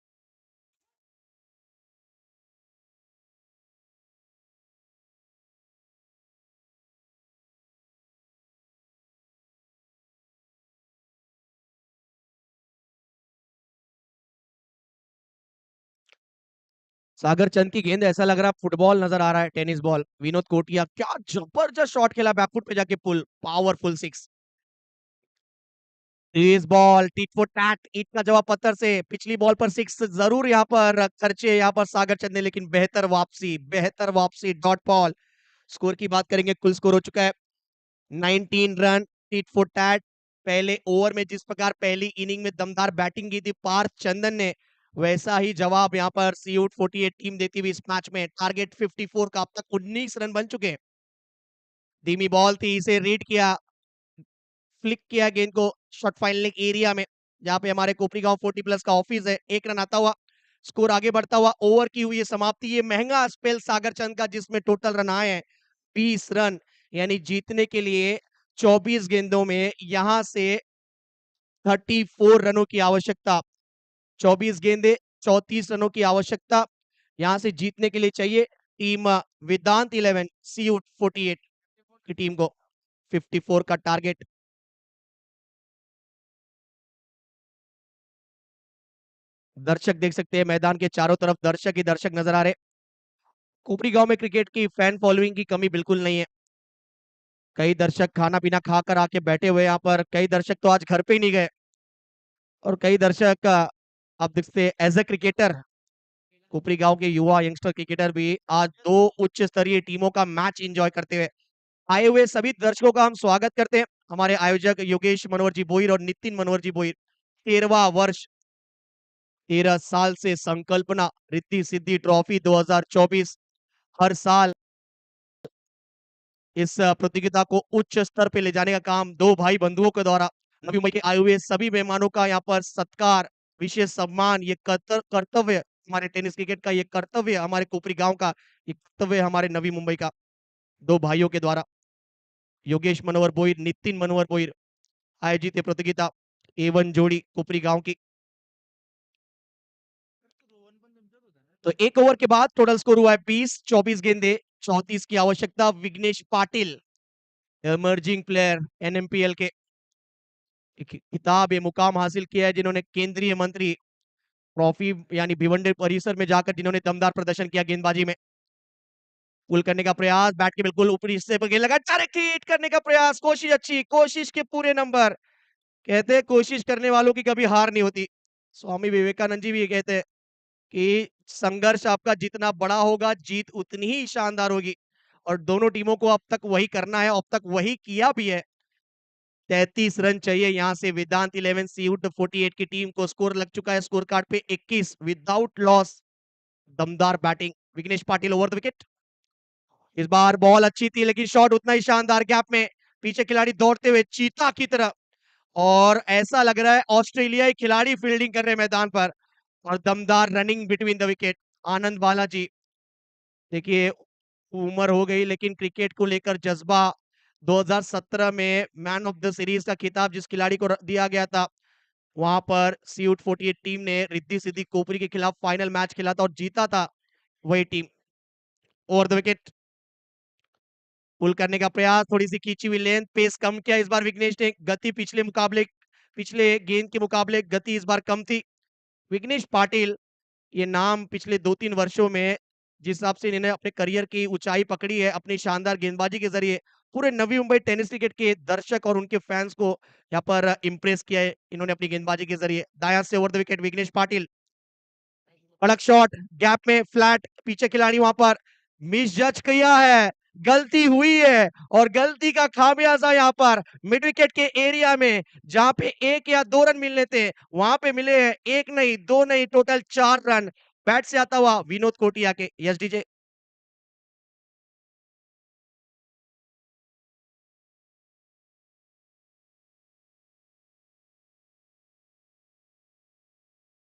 सागर चंद की गेंद ऐसा लग रहा है फुटबॉल नजर आ रहा है, टेनिस बॉल। विनोद कोटिया क्या जबरदस्त शॉट खेला, बैकफुट पे जाके पुल, पावरफुल 6। तेज बॉल, टिट फॉर टैट, ईट का जवाब पत्थर से। पिछली बॉल पर 6 जरूर यहाँ पर खर्चे यहाँ पर सागर चंद ने, लेकिन बेहतर वापसी, बेहतर वापसी, डॉट बॉल। स्कोर की बात करेंगे, कुल स्कोर हो चुका है 19 रन। Tit for TET. पहले ओवर में जिस प्रकार पहली इनिंग में दमदार बैटिंग की थी पार्थ चंदन ने, वैसा ही जवाब यहाँ पर सीयूट 48 टीम देती हुई इस मैच में। टारगेट 54 का, अब तक 19 रन बन चुके। धीमी बॉल थी, इसे रीड किया, फ्लिक किया गेंद को शॉट फाइनलिंग एरिया में, जहां पे हमारे कोपरी गांव 40+ का ऑफिस है। 1 रन आता हुआ, स्कोर आगे बढ़ता हुआ। ओवर की हुई समाप्ति, ये महंगा स्पेल सागर चंद का, जिसमें टोटल रन आए हैं 20 रन। यानी जीतने के लिए 24 गेंदों में यहां से 34 रनों की आवश्यकता। 24 गेंदे, 34 रनों की आवश्यकता यहां से जीतने के लिए चाहिए टीम वेदांत 11 सीयूट 48 की टीम को। 54 का टारगेट। दर्शक देख सकते हैं मैदान के चारों तरफ दर्शक ही दर्शक नजर आ रहे। कुपरी गांव में क्रिकेट की फैन फॉलोइंग की कमी बिल्कुल नहीं है। कई दर्शक खाना पीना खाकर आके बैठे हुए यहाँ पर। कई दर्शक तो आज घर पे ही नहीं गए, और कई दर्शक आप देखते एज अ क्रिकेटर, कुपरी गांव के युवा यंगस्टर क्रिकेटर भी आज 2 उच्च स्तरीय टीमों का मैच एंजॉय करते हुए आए हुए सभी दर्शकों का हम स्वागत करते हैं। हमारे आयोजक योगेश मनोहर जी बोईर और नितिन मनोहर जी बोईर। 13वां वर्ष, 13 साल से संकल्पना रिद्धि सिद्धि ट्रॉफी 2024। हर साल इस प्रतियोगिता को उच्च स्तर पे ले जाने का काम 2 भाई बंधुओं के द्वारा नवी मुंबई के आए हुए सभी मेहमानों का यहाँ पर सत्कार, विशेष सम्मान, ये कर्तव्य हमारे टेनिस क्रिकेट का, ये कर्तव्य हमारे कुपरी गांव का, ये कर्तव्य हमारे नवी मुंबई का, 2 भाइयों के द्वारा। योगेश मनोहर भोईर, नितिन मनोहर भोईर आयोजित प्रतियोगिता A1 जोड़ी कुपरी गांव की। तो 1 ओवर के बाद टोटल स्कोर हुआ है 20, 24 गेंदे 34 की आवश्यकता। Vighnesh Patil emerging player NMPL के किताब ये मुकाम हासिल किया है जिन्होंने केंद्रीय मंत्री ट्रॉफी यानी भिवंडी परिसर में जाकर जिन्होंने दमदार प्रदर्शन किया गेंदबाजी में। पुल करने का प्रयास, बैट के बिल्कुल ऊपरी हिस्से पर गेंद लगा, डायरेक्ट हिट करने का प्रयास, कोशिश अच्छी, कोशिश के पूरे नंबर। कहते हैं कोशिश करने वालों की कभी हार नहीं होती। स्वामी विवेकानंद जी भी ये कहते हैं कि संघर्ष आपका जितना बड़ा होगा, जीत उतनी ही शानदार होगी। और दोनों टीमों को अब तक वही करना है, अब तक वही किया भी है। 33 रन चाहिए यहां से वेदांत 11 सीयूट 48 की टीम को। स्कोर लग चुका है स्कोर कार्ड पे 21 विदाउट लॉस। दमदार batting Vighnesh Patil over the wicket. इस बार बॉल अच्छी थी लेकिन शॉट उतना ही शानदार, गैप में पीछे खिलाड़ी दौड़ते हुए चीता की तरह। और ऐसा लग रहा है ऑस्ट्रेलियाई खिलाड़ी फील्डिंग कर रहे हैं मैदान पर। और दमदार रनिंग बिटवीन द विकेट। आनंद बालाजी, देखिए उम्र हो गई लेकिन क्रिकेट को लेकर जज्बा। 2017 में मैन ऑफ द सीरीज का खिताब जिस खिलाड़ी को दिया गया था, वहां पर सीयूट 48 टीम ने रिद्धि सिद्धि कोपरी के खिलाफ फाइनल मैच खेला था और जीता था वही टीम। Over the wicket. पुल करने का प्रयास, थोड़ी सी खींची हुई लेंथ, पेस कम किया इस बार विघ्नेश ने। गति पिछले गेंद के मुकाबले गति इस बार कम थी। विघ्नेश पाटिल, ये नाम पिछले 2-3 वर्षों में जिस हिसाब से इन्होंने अपने करियर की ऊंचाई पकड़ी है अपनी शानदार गेंदबाजी के जरिए, पूरे नवी मुंबई टेनिस क्रिकेट के दर्शक और उनके फैंस को यहाँ पर इम्प्रेस किया है इन्होंने अपनी गेंदबाजी के जरिए। दायां से over the wicket Vighnesh Patil, कड़क शॉट, गैप में फ्लैट, पीछे खिलाड़ी वहां पर मिस जज किया है, गलती हुई है। और गलती का खामियाजा यहाँ पर मिड विकेट के एरिया में, जहां पे 1 या 2 रन मिलने थे वहां पे मिले हैं 1 नहीं 2 नहीं टोटल 4 रन। बैट से आता हुआ विनोद कोटिया के। Yes DJ.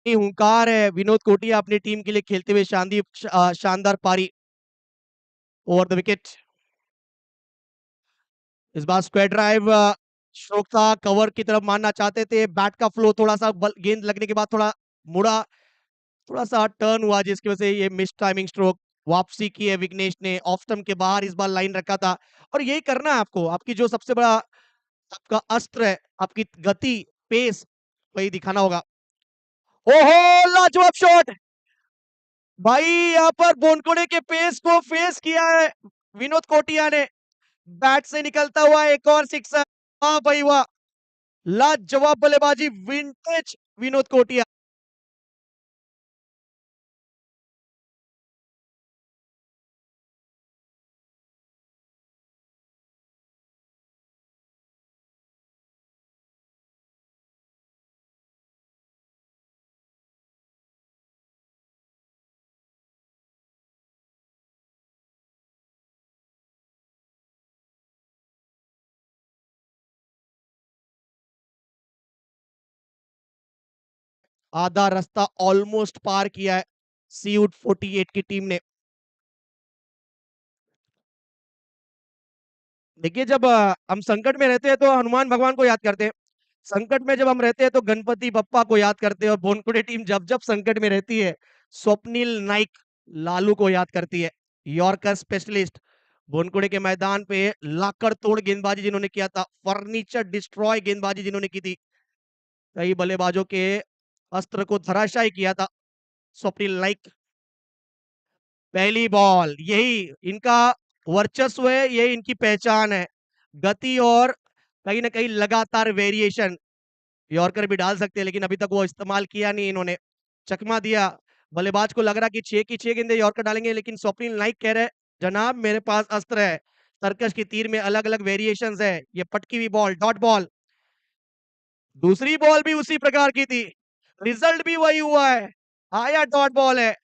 हुंकार है विनोद कोटिया अपनी टीम के लिए खेलते हुए शानदार पारी। Over the wicket. इस बार स्क्वायर ड्राइव स्ट्रोक था, कवर की तरफ मारना चाहते थे। बैट का फ्लो थोड़ा सा गेंद लगने के बाद थोड़ा मुड़ा, थोड़ा सा टर्न हुआ जिसकी वजह से ये मिस टाइमिंग स्ट्रोक। वापसी की है विघ्नेश ने, ऑफ स्टंप के बाहर इस बार लाइन रखा था। और यही करना है आपको, आपकी जो सबसे बड़ा आपका अस्त्र है, आपकी गति, पेस, वही दिखाना होगा। ओहो, लाजवाब शॉट। भाई यहाँ पर बोनकोड़े के पेस को फेस किया है विनोद कोटिया ने। बैट से निकलता हुआ एक और सिक्सर। वाह भाई वाह, लाजवाब बल्लेबाजी विंटेज विनोद कोटिया। आधा रास्ता ऑलमोस्ट पार किया है सीयूट 48 की टीम ने। देखिए जब हम संकट में रहते हैं तो हनुमान भगवान को याद करते हैं। संकट में जब हम रहते हैं तो गणपति बप्पा को याद करते हैं। और बोनकुड़े टीम जब जब संकट में रहती है स्वप्निल नाइक लालू को याद करती है। यॉर्कर स्पेशलिस्ट, बोनकुड़े के मैदान पे लाकर तोड़ गेंदबाजी जिन्होंने किया था, फर्नीचर डिस्ट्रॉय गेंदबाजी जिन्होंने की थी, कई बल्लेबाजों के अस्त्र को धराशायी किया था स्वप्निल नाइक। पहली बॉल, यही इनका वर्चस्व है, यही इनकी पहचान है, गति और कहीं ना कहीं लगातार वेरिएशन। यॉर्कर भी डाल सकते हैं लेकिन अभी तक वो इस्तेमाल किया नहीं इन्होंने। चकमा दिया, बल्लेबाज को लग रहा कि 6 की 6 गेंदें यॉर्कर डालेंगे, लेकिन स्वप्निल नाइक कह रहे जनाब मेरे पास अस्त्र है, सर्कस की तीर में अलग अलग वेरिएशंस है। ये पटकी हुई बॉल, डॉट बॉल। दूसरी बॉल भी उसी प्रकार की थी, रिजल्ट भी वही हुआ है, आया डॉट बॉल है।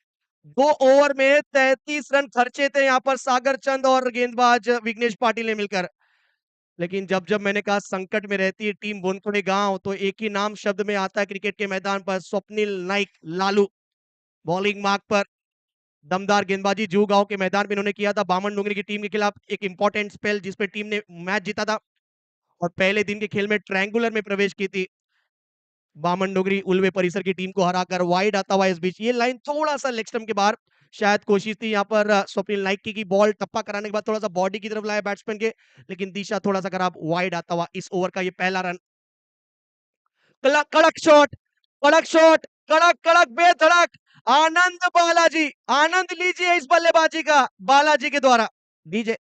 2 ओवर में 33 रन खर्चे थे यहाँ पर सागर चंद और गेंदबाज विघ्नेश पाटिल ने मिलकर। लेकिन जब जब मैंने कहा संकट में रहती है टीम बोनकुड़े गांव, तो एक ही नाम शब्द में आता है क्रिकेट के मैदान पर, स्वप्निल नाइक लालू। बॉलिंग मार्क पर दमदार गेंदबाजी जू गांव के मैदान में इन्होंने किया था बामन डोंगरी की टीम के खिलाफ, एक इंपॉर्टेंट स्पेल जिसपे टीम ने मैच जीता था और पहले दिन के खेल में ट्रायंगुलर में प्रवेश की थी। बामन डोगरी उल्वे परिसर की टीम को हराकर वाइड आता हुआ इस बीच ये लाइन थोड़ा सा लेग स्टंप के बाहर, शायद कोशिश थी यहाँ पर स्वप्निल नाइक की बॉल टप्पा कराने के बाद थोड़ा सा बॉडी की तरफ लाया बैट्समैन के, लेकिन दिशा थोड़ा सा खराब, वाइड आता हुआ इस ओवर का ये पहला रन। कड़क शॉट, कड़क शॉट, कड़क कड़क बेधड़क, आनंद बालाजी, आनंद लीजिए इस बल्लेबाजी का बालाजी के द्वारा दीजिए।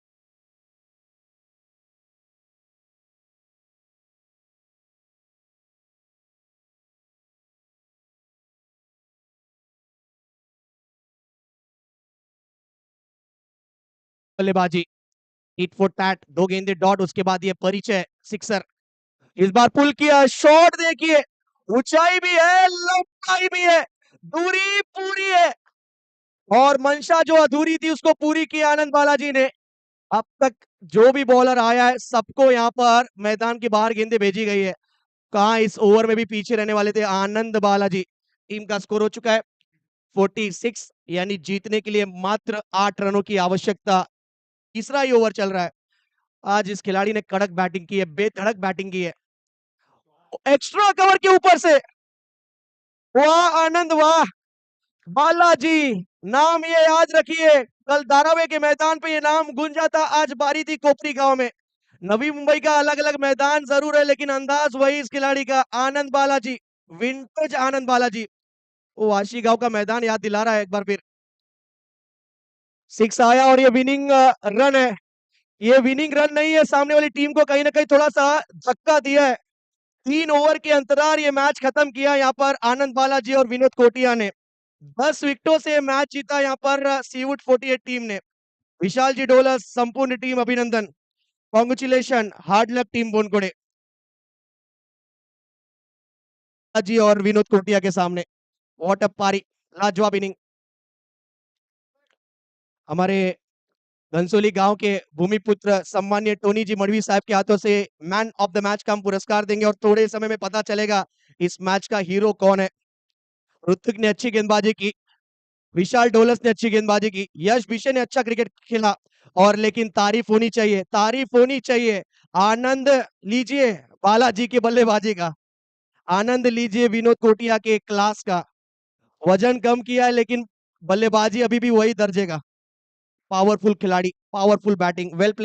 बल्लेबाजी हिट फॉर टैट, दो गेंदे डॉट, उसके बाद ये परिचय सिक्सर, इस बार पुल किया, शॉट देखिए, ऊंचाई भी है लंबाई भी है, दूरी पूरी है और मंशा जो अधूरी थी उसको पूरी की आनंद बालाजी ने। अब तक जो भी बॉलर आया है सबको यहाँ पर मैदान के बाहर गेंदे भेजी गई है। कहा इस ओवर में भी पीछे रहने वाले थे आनंद बालाजी। टीम का स्कोर हो चुका है 46, यानी जीतने के लिए मात्र 8 रनों की आवश्यकता। तीसरा ही ओवर चल रहा है। आज इस खिलाड़ी ने कड़क बैटिंग की है, बेधड़क बैटिंग की है, एक्स्ट्रा कवर के ऊपर से, वाह आनंद वाह, बालाजी नाम ये याद रखिए, कल धारावी के मैदान पे ये नाम गूंजा था, आज बारी थी कोपरी गांव में। नवी मुंबई का अलग अलग मैदान जरूर है लेकिन अंदाज वही इस खिलाड़ी का, आनंद बालाजी, विंटेज आनंद बालाजी। वो वाशी गांव का मैदान याद दिला रहा है एक बार फिर। सिक्स आया और ये विनिंग रन है, ये विनिंग रन नहीं है, सामने वाली टीम को कहीं ना कहीं थोड़ा सा धक्का दिया है। 3 ओवर के अंतराल ये मैच खत्म किया यहाँ पर आनंद बालाजी और विनोद कोटिया ने। 10 विकेटों से मैच जीता यहाँ पर सीवुड 48 टीम ने। विशाल जी डोलस, संपूर्ण टीम अभिनंदन, कॉन्ग्रेचुलेशन, हार्ड लक टीम बोनकोड़े जी और विनोद कोटिया के सामने। व्हाट अ पारी, लाजवाब इनिंग। हमारे घनसोली गांव के भूमिपुत्र सम्मान्य टोनी जी मड़वी साहब के हाथों से मैन ऑफ द मैच का हम पुरस्कार देंगे और थोड़े समय में पता चलेगा इस मैच का हीरो कौन है। ऋत्विक ने अच्छी गेंदबाजी की, विशाल डोलस ने अच्छी गेंदबाजी की, यश विषय ने अच्छा क्रिकेट खेला और लेकिन तारीफ होनी चाहिए, तारीफ होनी चाहिए, आनंद लीजिए बालाजी की बल्लेबाजी का, आनंद लीजिए विनोद कोटिया के क्लास का। वजन कम किया है लेकिन बल्लेबाजी अभी भी वही दर्जे का। पावरफुल खिलाड़ी, पावरफुल बैटिंग, वेल प्ले